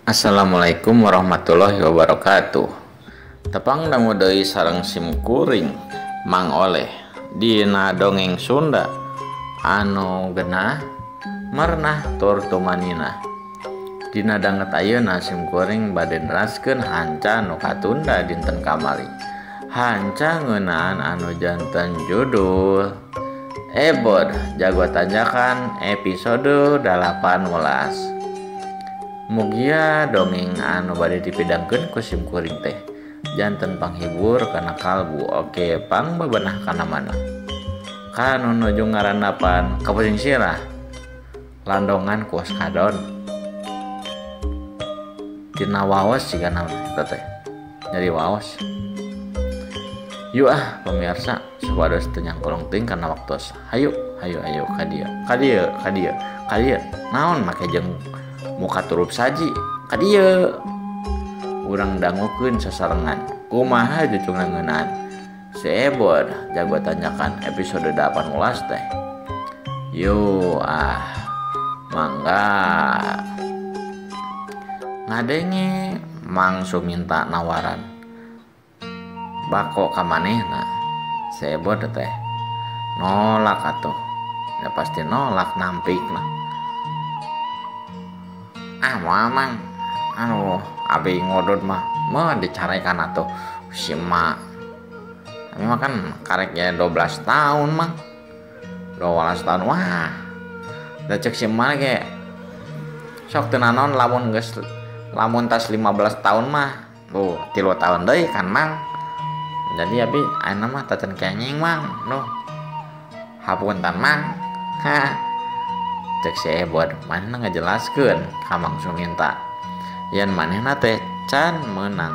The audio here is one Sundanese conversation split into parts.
Assalamualaikum warahmatullahi wabarakatuh. Tepang dangu deui sareng simkuring Mang Oleh dina dongeng Sunda anu genah mernah tur tumanina. Dina danget ayeuna simkuring bade neraskeun hanca nu katunda dinten kamari. Hanca ngeunaan anu janten judul Ebod Jago Tanjakan episode 18. Mugia dongeng anu bade dipidangkeun ku simkuring teh janten panghibur kana kalbu oke pang bebenah kana mana. Kanu nuju ngarandapan kapusing sirah landongan kuas kadon tina waos siga naon eta teh nyari waos. Yuk pemirsa supados teu nyangkolong teuing kana waktos. Hayu kadia naon make jeung muka turup saji kadieu urang dangukeun sasarengan kumaha jucungna ngeunaan si Ebod Jago Tanjakan episode 18 teh. Yo mangga ngadenge Mang Suminta nawaran bako ka manehna. Si Ebod teh nolak atuh ya pasti nolak nampikna. Mang anu abi ngodot mah dicarekan atuh si emak. Abi mah kan karek ya 12 tahun mang 12 tahun wah da cek si emak ge sok teu naon lamun tas 15 tahun mah tuh 3 tahun deui kan mang. Jadi abi ayeuna mah taten kenging mang nuh hapunten mang cek si Ebod manehna ngajelaskeun ka Mang Suminta yen manehna teh can meunang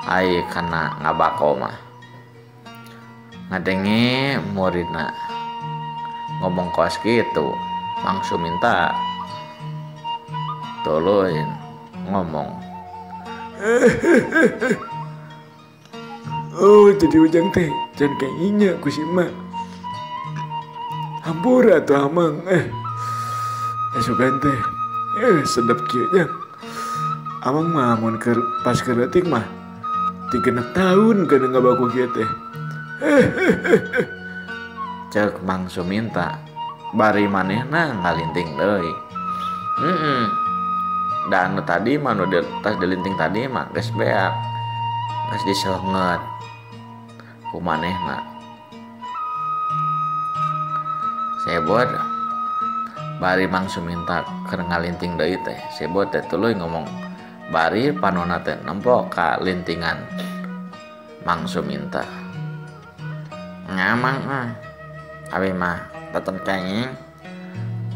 ai kana ngabako mah. Ngadenge muridna ngomong kos kitu Mang Suminta tuluy ngomong oh jadi ujang teh can kengingnya ku si emak hampura tuh amang sugan teh sedap kieu jang amang mah mun pas kereutik mah 3 tahun kana ngabaku kieu teh cek Mang Suminta bari manehna ngalinting deui. Da anu tadi mah nu tas dilinting tadi mah geus beak geus diseungeut ku manehna. Sebod bari Mang Suminta keur ngalinting deui teh Sebod teh tuluy ngomong bari panonna teh nempo ka lintingan Mang Suminta. Ngamang abi mah taten kenging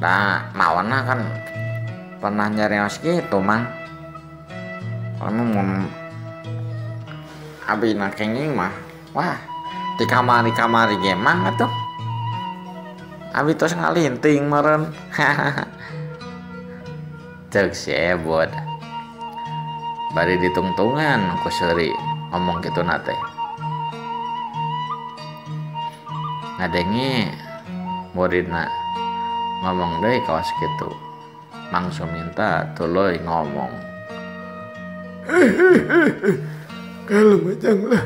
da mawana kan pernah nyarios kitu mang. Mun abi na kenging mah wah di kamari ge mang atuh abi tos ngalinting meureun cek si Ebod bari ditungtungan ku seuri ngomong kituna teh. Ngadenge muridna ngomong deui kawas kitu Mang Suminta tuluy ngomong kalau macam lah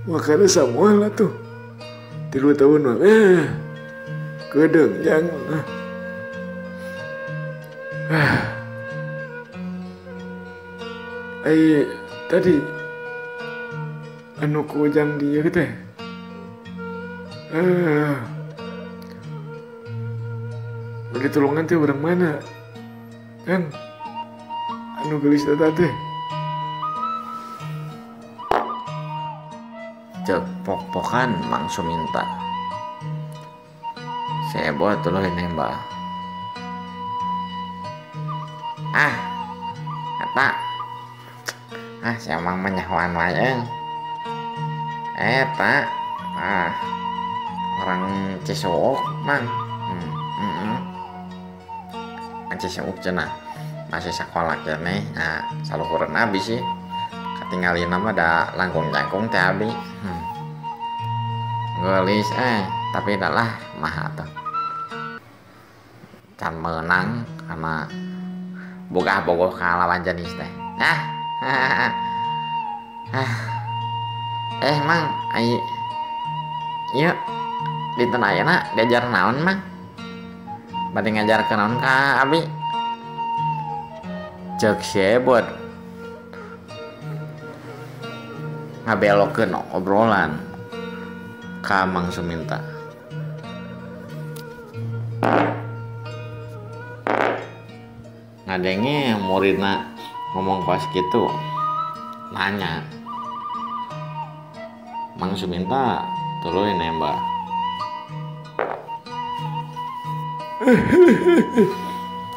makanya semua lah tuh 3 tahun mah kedeng jang tadi anu ku ujang dia teh bagi tolongan teh urang mana kan anu gelis teh cek pok-pokan Mang Suminta. Saya buat tuluy nembak eta si Amang menyahuan wae eta orang Cisuk mang Cisuk cenah masih sekolah keneh saluhureun abi sih katinggalina mah da langkung-langkung teh abi gelis tapi dah lah mah atuh can meunang karena boga bogoh kalawan jenis teh. Mang ai ieu dinten ayeuna diajar naon mang? Bade ngajarkeun naon ka abi? Ceuk si Ebot ngabelokeun obrolan ka Mang Suminta. Ngadenge muridna ngomong pas gitu, nanya, Mang Suminta tuluy nembak.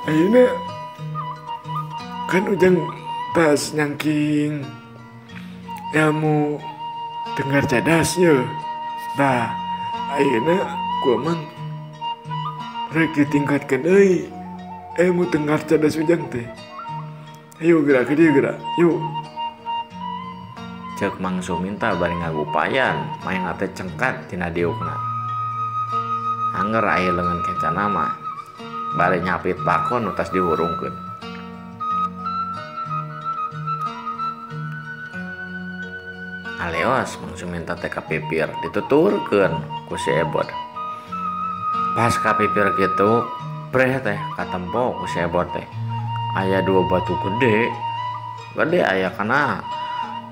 Ayeuna kan ujang tas nyangking ilmu dengar cadasnya. Nah, ayeuna ku mang rek ditingkatkan euy ilmu dengar cadas ujang teh. Ayo gerak ke dia gerak, yuk. Ceuk Mang Suminta bari ngagupayan maeng teh cengkat tina diukna. Anger aya leungeun kencana mah bari nyapit bakon nu tas dihurungkeun. Aleos Mang Suminta teh kapipir dituturkeun ku si Ebot. Pas kapipir kitu, breh teh katempo ku si Ebot teh. Aya 2 batu gede aya kana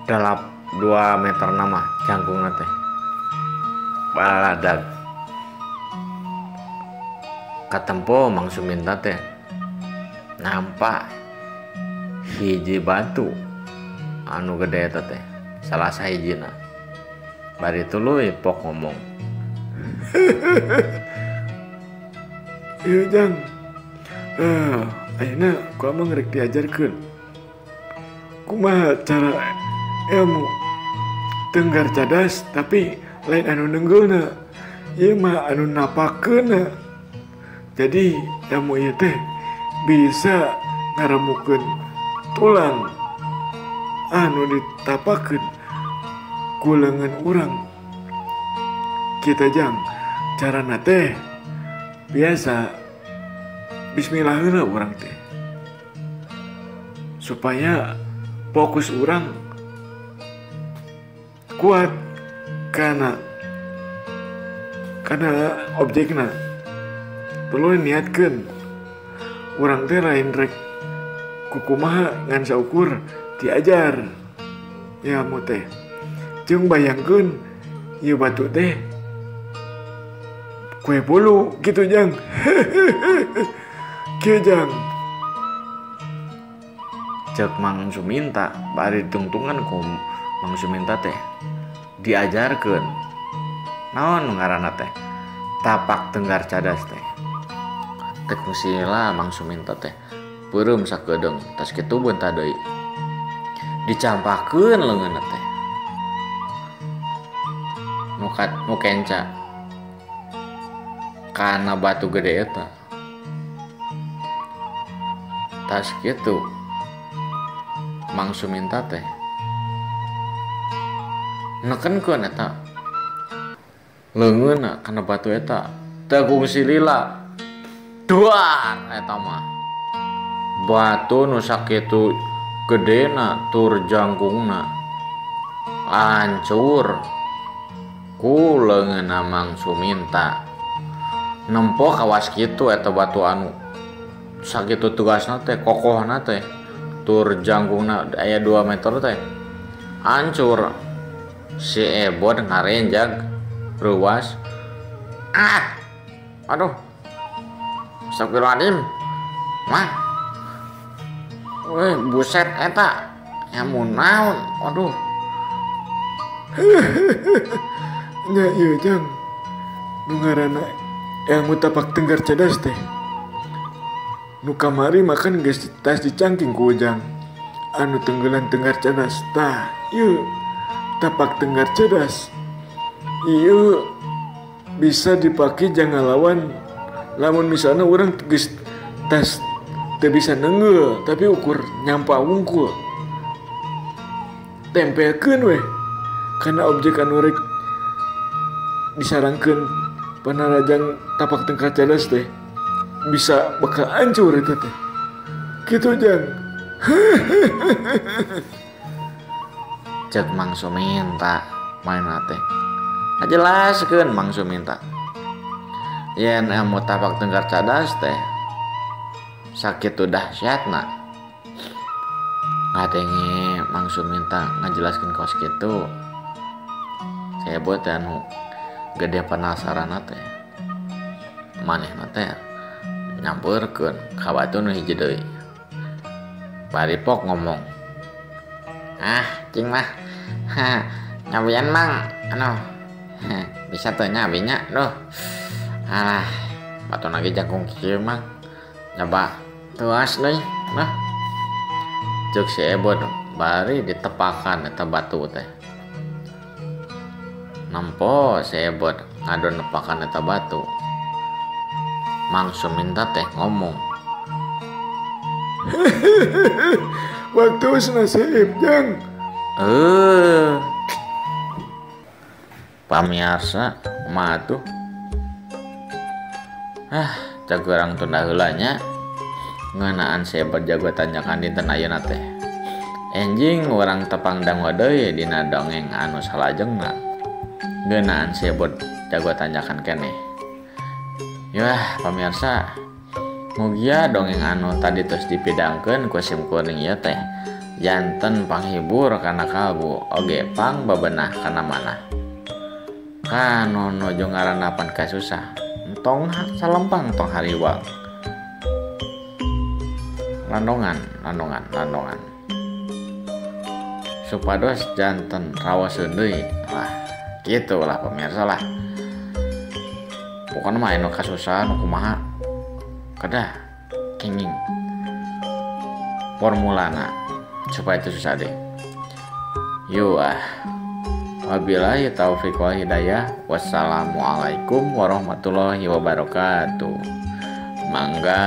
dalam 2 meter nama jangkungna teh baladag. Katempo Mang Suminta teh nampak hiji batu anu gede eta teh salah sahijina. Bari tuluy pok ngomong. Ieu jang. Ayeuna ku mah rek diajarkeun kumaha cara ilmu tenggar cadas tapi lain anu nenggulna. Ieu mah anu napakeunna. Jadi ilmu ieu teh bisa ngaremukeun tulang anu ditapakeun ku leungeun urang. Kita jang carana teh biasa bismillah heula urang teh supaya fokus urang kuat kana objekna. Perlu niatkeun urang teh lain rek kukumaha ngan saukur diajar ya mu teh. Jeung bayangkeun ieu batu teh kue bulu gitu jang. Kieu jang. Ceuk Mang Suminta bari tungtungan ku Mang Suminta teh diajarkeun naon ngaranna teh tapak tenggar cadas teh. Tek musila Mang Suminta teh peureum sakedeung tas kitu beunta deui dicampahkeun leungeunna teh nu kenca kana batu gede eta. Tas kitu Mang Suminta teh nekenkeun eta leungeunna kana batu eta tegung silila duar eta mah batu nu sakitu gedena tur jangkungna hancur ku leungeunna Mang Suminta. Nempo kawas kitu eta batu anu sakitu tugasna teh kokohna teh tur jangkungna aya 2 meter teh hancur. Si Ebot ngarenjag ruas. Aduh, astagfirullahaladzim mah weh buset eta nyamun naon. Aduh. Nya ieu jang nu ngaranna ilmu tapak tenggar cadas teh nu kamari makan geus tas dicangking ku ujang anu tenggelan tenggar cadas. Tah ieu tapak tenggar cadas ieu bisa dipake jang ngalawan lamun misalnya orang geus tas teu bisa nengeul tapi ukur nyampa wungkul tempelkeun weh kana objek anu rek disarangkeun panarajang tapak tenggar cadas teh bisa bakal hancur eta teh. Gitu Jang. Cek Mang Suminta main teh ngajelaskeun Mang Suminta yen emu tapak tenggar cadas teh sakit udah dahsyatna. Ngadenge Mang Suminta ngajelaskeun kos kitu. Saya buat anu gede penasaran teh manehna teh nyampeurkeun ka batu nu hiji deui. Bari pok ngomong, cing mah nyabian Mang anu bisa tuh nyabinya duh alah batu lagi jangkung kieu Mang nyoba tuas deui nah cek si Ebon bari ditepakan eta batu teh nampo si Ebon ngadon nepakan eta batu. Mang Suminta teh ngomong, Waktu nasib Jang. Pamiarsa kumaha tuh cek urang tunda heulanya ngeunaan saya berjago tanyakan dinten ayeuna teh enjing urang tepangdang deui dina dongeng anu salajengna ngeunaan saya berjago tanyakan keneh. Yah pamirsa mugia dongeng anu tadi terus dipidangkeun ku sim kuring ieu teh janten panghibur kana kalbu oge pang bebenah kana manah kanu nuju ngaranapan kasusah entong salempang tong hariwang landongan supados janten rawaseun deui. Wah gitulah pemirsa lah pokoknya mah anu kasusahan kumaha kedah kenging formulana supaya itu susah deh. Wabillahi taufiq wal hidayah. Wassalamualaikum warahmatullahi wabarakatuh. Mangga.